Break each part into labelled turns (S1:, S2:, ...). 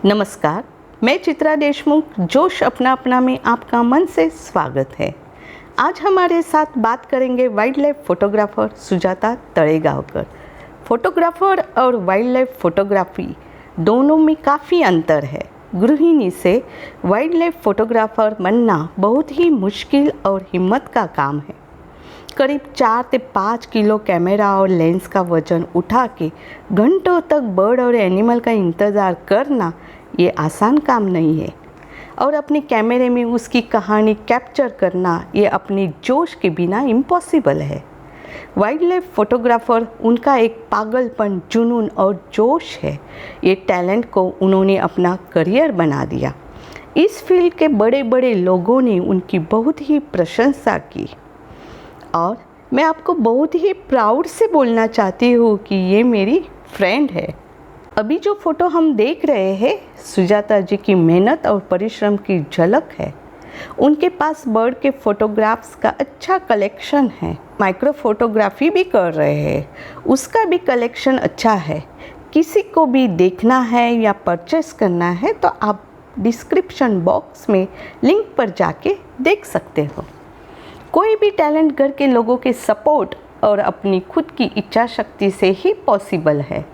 S1: नमस्कार, मैं चित्रा देशमुख जोश अपना अपना में आपका मन से स्वागत है। आज हमारे साथ बात करेंगे wild life photographer Sujata Talegaonkar. Photographer और वाइल्ड लाइफ फोटोग्राफी दोनों में काफ़ी अंतर है। गृहिणी से वाइल्ड लाइफ फोटोग्राफर बनना बहुत ही मुश्किल और हिम्मत का काम है। करीब 4 से 5 किलो कैमरा और लेंस का वजन उठा के घंटों तक बर्ड और एनिमल का इंतज़ार करना ये आसान काम नहीं है, और अपने कैमरे में उसकी कहानी कैप्चर करना ये अपने जोश के बिना इम्पॉसिबल है। वाइल्ड लाइफ फोटोग्राफर उनका एक पागलपन, जुनून और जोश है। ये टैलेंट को उन्होंने अपना करियर बना दिया। इस फील्ड के बड़े बड़े लोगों ने उनकी बहुत ही प्रशंसा की, और मैं आपको बहुत ही प्राउड से बोलना चाहती हूँ कि ये मेरी फ्रेंड है। अभी जो फ़ोटो हम देख रहे हैं, सुजाता जी की मेहनत और परिश्रम की झलक है। उनके पास बर्ड के फ़ोटोग्राफ्स का अच्छा कलेक्शन है। माइक्रो फोटोग्राफी भी कर रहे हैं, उसका भी कलेक्शन अच्छा है। किसी को भी देखना है या परचेस करना है तो आप डिस्क्रिप्शन बॉक्स में लिंक पर जाके देख सकते हो। कोई भी टैलेंट घर के लोगों के सपोर्ट और अपनी खुद की इच्छा शक्ति से ही पॉसिबल है,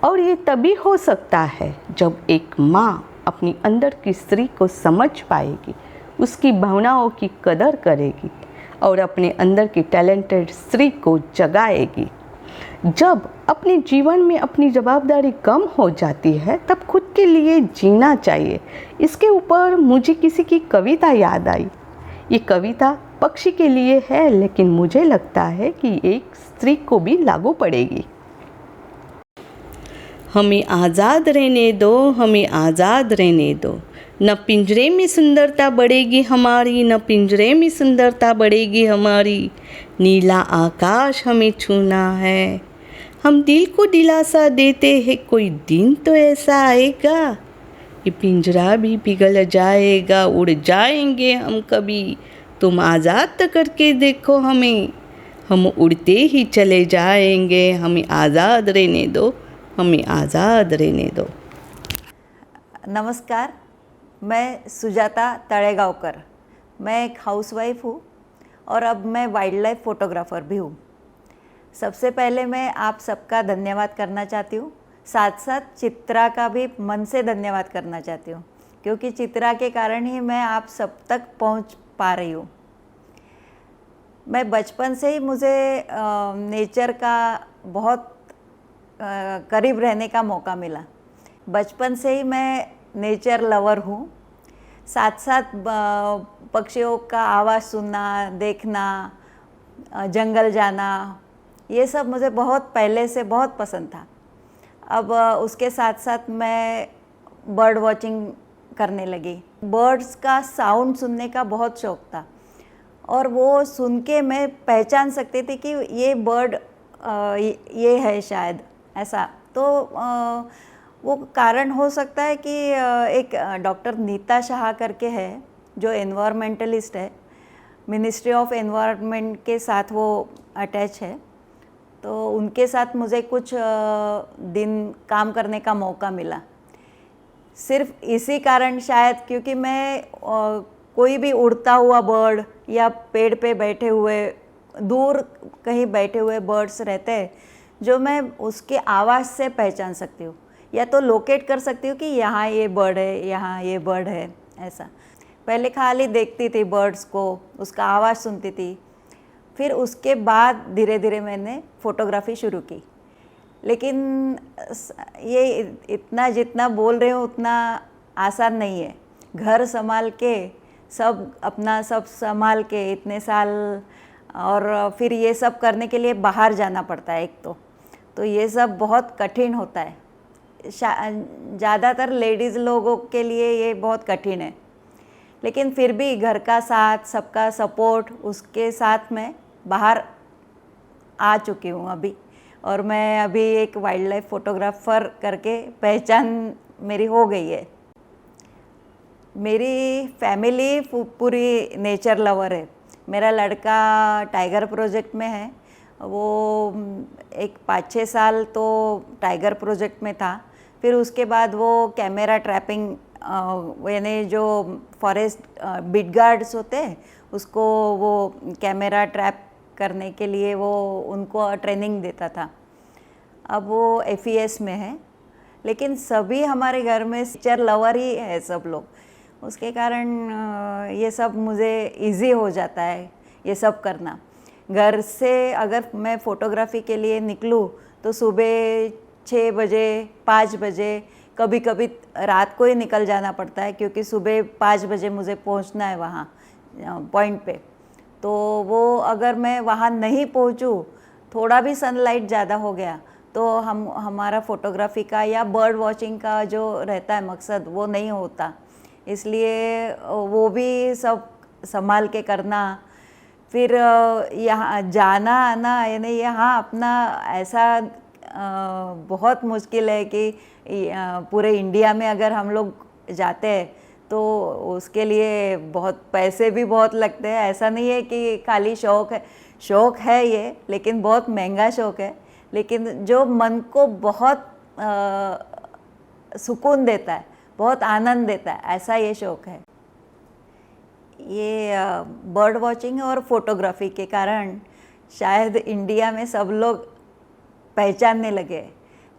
S1: और ये तभी हो सकता है जब एक माँ अपनी अंदर की स्त्री को समझ पाएगी, उसकी भावनाओं की कदर करेगी और अपने अंदर की टैलेंटेड स्त्री को जगाएगी। जब अपने जीवन में अपनी जवाबदारी कम हो जाती है तब खुद के लिए जीना चाहिए। इसके ऊपर मुझे किसी की कविता याद आई। ये कविता पक्षी के लिए है, लेकिन मुझे लगता है कि एक स्त्री को भी लागू पड़ेगी। हमें आज़ाद रहने दो, हमें आज़ाद रहने दो। न पिंजरे में सुंदरता बढ़ेगी हमारी, न पिंजरे में सुंदरता बढ़ेगी हमारी। नीला आकाश हमें छूना है। हम दिल को दिलासा देते हैं, कोई दिन तो ऐसा आएगा ये पिंजरा भी पिघल जाएगा, उड़ जाएंगे हम कभी। तुम आज़ाद करके देखो हमें, हम उड़ते ही चले जाएंगे। हमें आज़ाद रहने दो, हमें आज़ाद रहने दो।
S2: नमस्कार, मैं सुजाता तळेगावकर। मैं एक हाउसवाइफ हूँ और अब मैं वाइल्ड लाइफ फ़ोटोग्राफ़र भी हूँ। सबसे पहले मैं आप सबका धन्यवाद करना चाहती हूँ। साथ साथ चित्रा का भी मन से धन्यवाद करना चाहती हूँ, क्योंकि चित्रा के कारण ही मैं आप सब तक पहुँच पा रही हूँ। मैं बचपन से ही मुझे नेचर का बहुत करीब रहने का मौका मिला। बचपन से ही मैं नेचर लवर हूँ। साथ साथ पक्षियों का आवाज़ सुनना, देखना, जंगल जाना, ये सब मुझे बहुत पहले से बहुत पसंद था। अब उसके साथ साथ मैं बर्ड वॉचिंग करने लगी। बर्ड्स का साउंड सुनने का बहुत शौक़ था, और वो सुन के मैं पहचान सकती थी कि ये बर्ड ये है शायद, ऐसा। तो वो कारण हो सकता है कि एक डॉक्टर नीता शाह करके है, जो एनवायरमेंटलिस्ट है, मिनिस्ट्री ऑफ एनवायरनमेंट के साथ वो अटैच है। तो उनके साथ मुझे कुछ दिन काम करने का मौका मिला। सिर्फ इसी कारण शायद, क्योंकि मैं कोई भी उड़ता हुआ बर्ड या पेड़ पे बैठे हुए, दूर कहीं बैठे हुए बर्ड्स रहते हैं जो मैं उसके आवाज़ से पहचान सकती हूँ, या तो लोकेट कर सकती हूँ कि यहाँ ये बर्ड है, यहाँ ये बर्ड है, ऐसा। पहले खाली देखती थी बर्ड्स को, उसका आवाज़ सुनती थी। फिर उसके बाद धीरे धीरे मैंने फ़ोटोग्राफ़ी शुरू की। लेकिन ये इतना जितना बोल रही हूँ उतना आसान नहीं है। घर संभाल के सब अपना सब संभाल के इतने साल, और फिर ये सब करने के लिए बाहर जाना पड़ता है एक तो ये सब बहुत कठिन होता है। ज़्यादातर लेडीज़ लोगों के लिए ये बहुत कठिन है, लेकिन फिर भी घर का साथ, सबका सपोर्ट, उसके साथ मैं बाहर आ चुकी हूँ अभी। और मैं अभी एक वाइल्ड लाइफ फ़ोटोग्राफ़र करके पहचान मेरी हो गई है। मेरी फैमिली पूरी नेचर लवर है। मेरा लड़का टाइगर प्रोजेक्ट में है। वो एक 5-6 साल तो टाइगर प्रोजेक्ट में था, फिर उसके बाद वो कैमरा ट्रैपिंग, यानी जो फॉरेस्ट बिट गार्ड्स होते हैं उसको वो कैमरा ट्रैप करने के लिए वो उनको ट्रेनिंग देता था। अब वो FES में है, लेकिन सभी हमारे घर में नेचर लवर ही है सब लोग। उसके कारण ये सब मुझे इजी हो जाता है ये सब करना। घर से अगर मैं फ़ोटोग्राफी के लिए निकलूँ तो सुबह 6 बजे 5 बजे, कभी कभी रात को ही निकल जाना पड़ता है, क्योंकि सुबह 5 बजे मुझे पहुंचना है वहाँ पॉइंट पे। तो वो अगर मैं वहाँ नहीं पहुँचूँ, थोड़ा भी सनलाइट ज़्यादा हो गया तो हमारा फ़ोटोग्राफी का या बर्ड वॉचिंग का जो रहता है मकसद वो नहीं होता। इसलिए वो भी सब संभाल के करना। फिर यहाँ जाना आना, यानी यहाँ अपना ऐसा बहुत मुश्किल है कि पूरे इंडिया में अगर हम लोग जाते हैं तो उसके लिए बहुत पैसे भी बहुत लगते हैं। ऐसा नहीं है कि खाली शौक़ है ये, लेकिन बहुत महंगा शौक़ है, लेकिन जो मन को बहुत सुकून देता है, बहुत आनंद देता है, ऐसा ये शौक़ है। ये बर्ड वॉचिंग और फोटोग्राफी के कारण शायद इंडिया में सब लोग पहचानने लगे,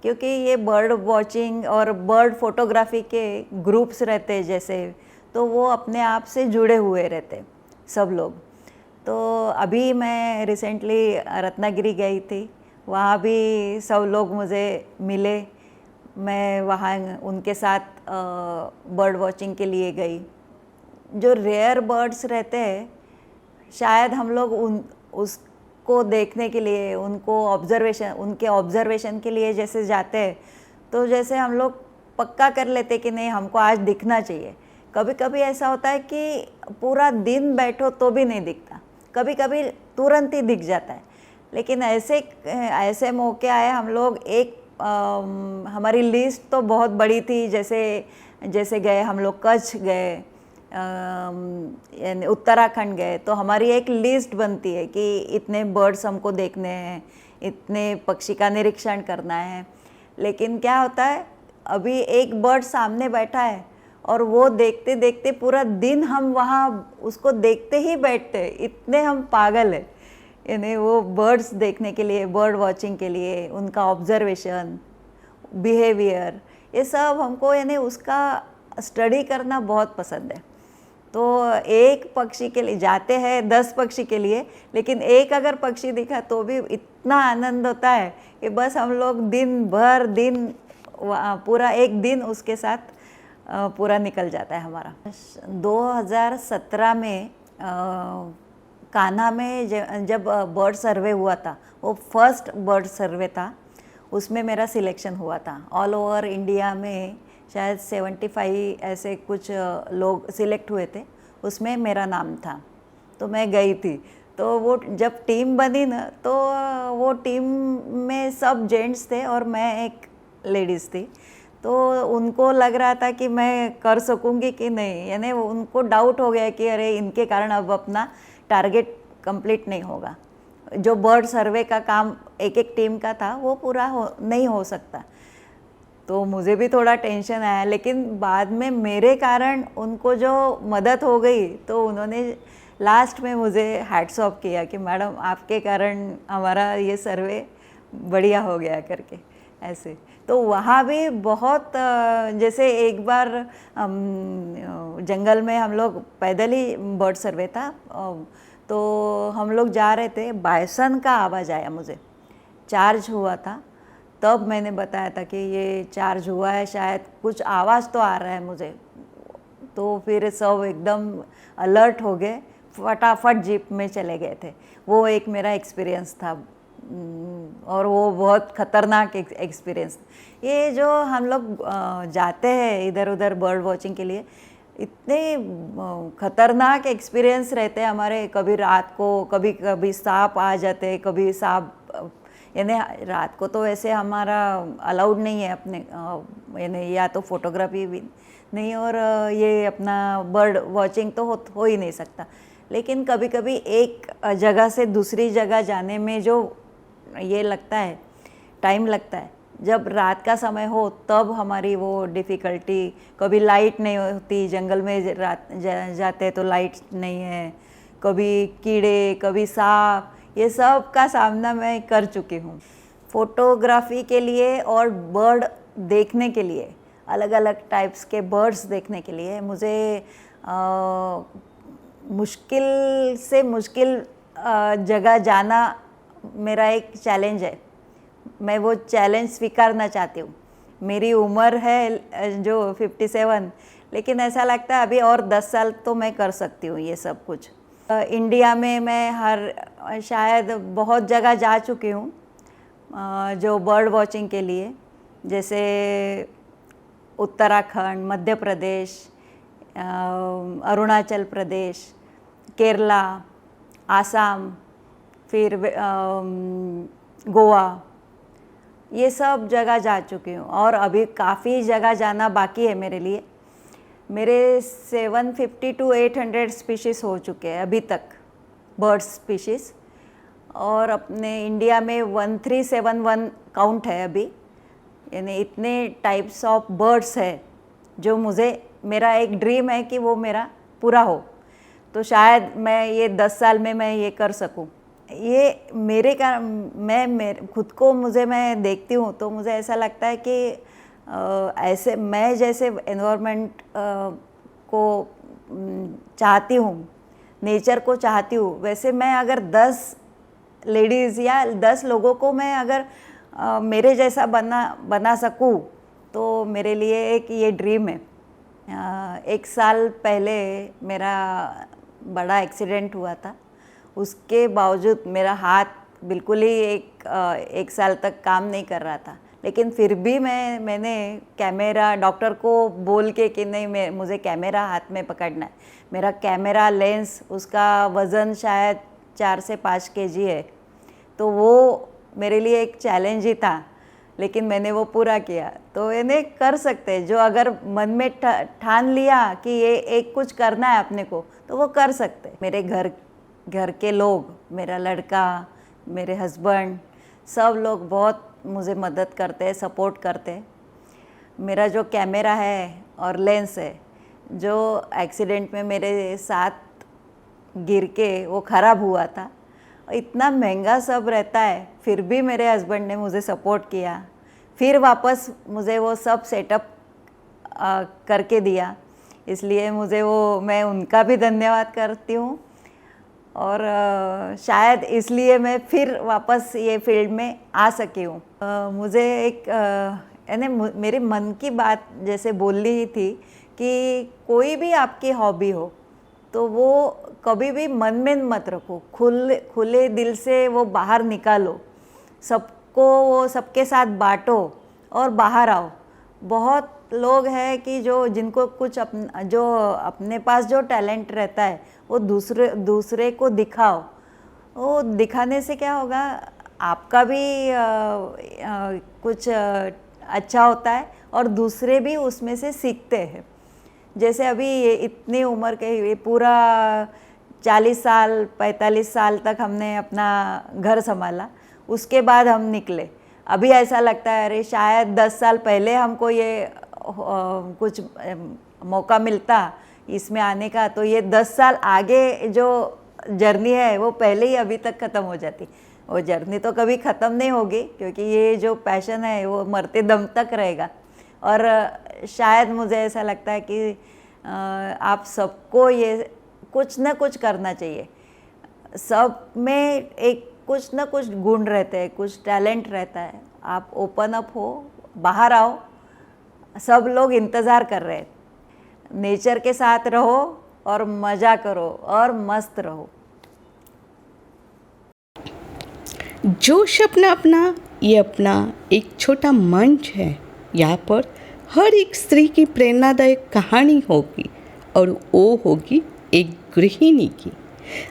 S2: क्योंकि ये बर्ड वॉचिंग और बर्ड फोटोग्राफी के ग्रुप्स रहते जैसे, तो वो अपने आप से जुड़े हुए रहते सब लोग। तो अभी मैं रिसेंटली रत्नागिरी गई थी, वहाँ भी सब लोग मुझे मिले। मैं वहाँ उनके साथ बर्ड वॉचिंग के लिए गई। जो रेयर बर्ड्स रहते हैं, शायद हम लोग उसको देखने के लिए, उनके ऑब्जर्वेशन के लिए जैसे जाते हैं, तो जैसे हम लोग पक्का कर लेते कि नहीं, हमको आज दिखना चाहिए। कभी कभी ऐसा होता है कि पूरा दिन बैठो तो भी नहीं दिखता, कभी कभी तुरंत ही दिख जाता है। लेकिन ऐसे मौके आए, हम लोग हमारी लिस्ट तो बहुत बड़ी थी। जैसे गए हम लोग, कच्छ गए, यानी उत्तराखंड गए, तो हमारी एक लिस्ट बनती है कि इतने बर्ड्स हमको देखने हैं, इतने पक्षी का निरीक्षण करना है। लेकिन क्या होता है, अभी एक बर्ड सामने बैठा है और वो देखते देखते पूरा दिन हम वहाँ उसको देखते ही बैठते हैं, इतने हम पागल हैं। यानी वो बर्ड्स देखने के लिए, बर्ड वॉचिंग के लिए, उनका ऑब्जर्वेशन, बिहेवियर, ये सब हमको यानी उसका स्टडी करना बहुत पसंद है। तो एक पक्षी के लिए जाते हैं, 10 पक्षी के लिए, लेकिन एक अगर पक्षी दिखा तो भी इतना आनंद होता है कि बस हम लोग पूरा एक दिन उसके साथ पूरा निकल जाता है हमारा। 2017 में कान्हा में जब बर्ड सर्वे हुआ था, वो फर्स्ट बर्ड सर्वे था, उसमें मेरा सिलेक्शन हुआ था। ऑल ओवर इंडिया में शायद 75 ऐसे कुछ लोग सिलेक्ट हुए थे, उसमें मेरा नाम था, तो मैं गई थी। तो वो जब टीम बनी ना, तो वो टीम में सब जेंट्स थे और मैं एक लेडीज़ थी। तो उनको लग रहा था कि मैं कर सकूँगी कि नहीं, यानी उनको डाउट हो गया कि अरे इनके कारण अब अपना टारगेट कंप्लीट नहीं होगा। जो बर्ड सर्वे का काम एक टीम का था वो पूरा नहीं हो सकता। तो मुझे भी थोड़ा टेंशन आया, लेकिन बाद में मेरे कारण उनको जो मदद हो गई, तो उन्होंने लास्ट में मुझे हैट्स ऑफ किया कि मैडम आपके कारण हमारा ये सर्वे बढ़िया हो गया करके ऐसे। तो वहाँ भी बहुत जैसे एक बार जंगल में हम लोग पैदल ही बर्ड सर्वे था, तो हम लोग जा रहे थे, बायसन का आवाज़ आया, मुझे चार्ज हुआ था। तब मैंने बताया था कि ये चार्ज हुआ है, शायद कुछ आवाज़ तो आ रहा है मुझे। तो फिर सब एकदम अलर्ट हो गए, फटाफट जीप में चले गए थे। वो एक मेरा एक्सपीरियंस था, और वो बहुत ख़तरनाक एक्सपीरियंस। ये जो हम लोग जाते हैं इधर उधर बर्ड वॉचिंग के लिए, इतने ख़तरनाक एक्सपीरियंस रहते हैं हमारे। कभी रात को कभी सांप आ जाते, कभी सांप, यानी रात को तो वैसे हमारा अलाउड नहीं है अपने, यानी या तो फोटोग्राफी भी नहीं, और ये अपना बर्ड वॉचिंग तो हो ही नहीं सकता। लेकिन कभी कभी एक जगह से दूसरी जगह जाने में जो ये लगता है, टाइम लगता है, जब रात का समय हो तब हमारी वो डिफ़िकल्टी, कभी लाइट नहीं होती, जंगल में रात जाते तो लाइट नहीं है, कभी कीड़े, कभी सांप, ये सब का सामना मैं कर चुकी हूँ। फोटोग्राफी के लिए और बर्ड देखने के लिए, अलग अलग टाइप्स के बर्ड्स देखने के लिए मुझे मुश्किल से मुश्किल जगह जाना मेरा एक चैलेंज है। मैं वो चैलेंज स्वीकारना चाहती हूँ। मेरी उम्र है जो 57, लेकिन ऐसा लगता है अभी और 10 साल तो मैं कर सकती हूँ ये सब कुछ। इंडिया में मैं शायद बहुत जगह जा चुकी हूँ जो बर्ड वॉचिंग के लिए, जैसे उत्तराखंड, मध्य प्रदेश, अरुणाचल प्रदेश, केरला, आसाम, फिर गोवा, ये सब जगह जा चुकी हूँ और अभी काफ़ी जगह जाना बाकी है मेरे लिए। मेरे 750 to 800 स्पीशीज़ हो चुके हैं अभी तक, बर्ड स्पीशीज़, और अपने इंडिया में 1371 काउंट है अभी। यानी इतने टाइप्स ऑफ बर्ड्स है जो मेरा एक ड्रीम है कि वो मेरा पूरा हो। तो शायद मैं ये 10 साल में मैं ये कर सकूं। ये मैं खुद को मैं देखती हूँ तो मुझे ऐसा लगता है कि ऐसे मैं जैसे एनवायरनमेंट को चाहती हूँ, नेचर को चाहती हूँ, वैसे मैं अगर 10 लेडीज़ या 10 लोगों को मैं अगर मेरे जैसा बना सकूँ तो मेरे लिए एक ये ड्रीम है। 1 साल पहले मेरा बड़ा एक्सीडेंट हुआ था, उसके बावजूद मेरा हाथ बिल्कुल ही एक साल तक काम नहीं कर रहा था, लेकिन फिर भी मैंने कैमरा डॉक्टर को बोल के कि नहीं, मुझे कैमरा हाथ में पकड़ना है। मेरा कैमरा लेंस, उसका वज़न शायद 4 से 5 kg है, तो वो मेरे लिए एक चैलेंज ही था, लेकिन मैंने वो पूरा किया। तो इन्हें कर सकते हैं, जो अगर मन में ठान लिया कि ये एक कुछ करना है अपने को, तो वो कर सकते। मेरे घर के लोग, मेरा लड़का, मेरे हस्बैंड, सब लोग बहुत मुझे मदद करते हैं, सपोर्ट करते हैं। मेरा जो कैमरा है और लेंस है, जो एक्सीडेंट में मेरे साथ गिर के वो ख़राब हुआ था, इतना महंगा सब रहता है, फिर भी मेरे हस्बैंड ने मुझे सपोर्ट किया, फिर वापस मुझे वो सब सेटअप करके दिया। इसलिए मैं उनका भी धन्यवाद करती हूँ, और शायद इसलिए मैं फिर वापस ये फील्ड में आ सकी हूँ। मुझे यानी मेरे मन की बात जैसे बोलनी थी कि कोई भी आपकी हॉबी हो तो वो कभी भी मन में मत रखो, खुले दिल से वो बाहर निकालो, सबके साथ बांटो और बाहर आओ। बहुत लोग हैं कि जिनको कुछ जो अपने पास जो टैलेंट रहता है वो दूसरे को दिखाओ। वो दिखाने से क्या होगा, आपका भी कुछ अच्छा होता है और दूसरे भी उसमें से सीखते हैं। जैसे अभी ये इतनी उम्र के ये पूरा 40 साल 45 साल तक हमने अपना घर संभाला, उसके बाद हम निकले। अभी ऐसा लगता है अरे शायद 10 साल पहले हमको ये कुछ मौका मिलता इसमें आने का, तो ये 10 साल आगे जो जर्नी है वो पहले ही अभी तक ख़त्म हो जाती। वो जर्नी तो कभी ख़त्म नहीं होगी, क्योंकि ये जो पैशन है वो मरते दम तक रहेगा। और शायद मुझे ऐसा लगता है कि आप सबको ये कुछ ना कुछ करना चाहिए। सब में एक कुछ ना कुछ गुण रहते हैं, कुछ टैलेंट रहता है। आप ओपन अप हो, बाहर आओ, सब लोग इंतज़ार कर रहे हैं। नेचर के साथ रहो और मज़ा करो और मस्त रहो।
S1: जोश अपना अपना ये अपना एक छोटा मंच है। यहाँ पर हर एक स्त्री की प्रेरणादायक कहानी होगी, और वो होगी एक गृहिणी की।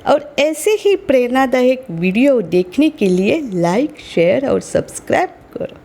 S1: और ऐसे ही प्रेरणादायक वीडियो देखने के लिए लाइक, शेयर और सब्सक्राइब करो।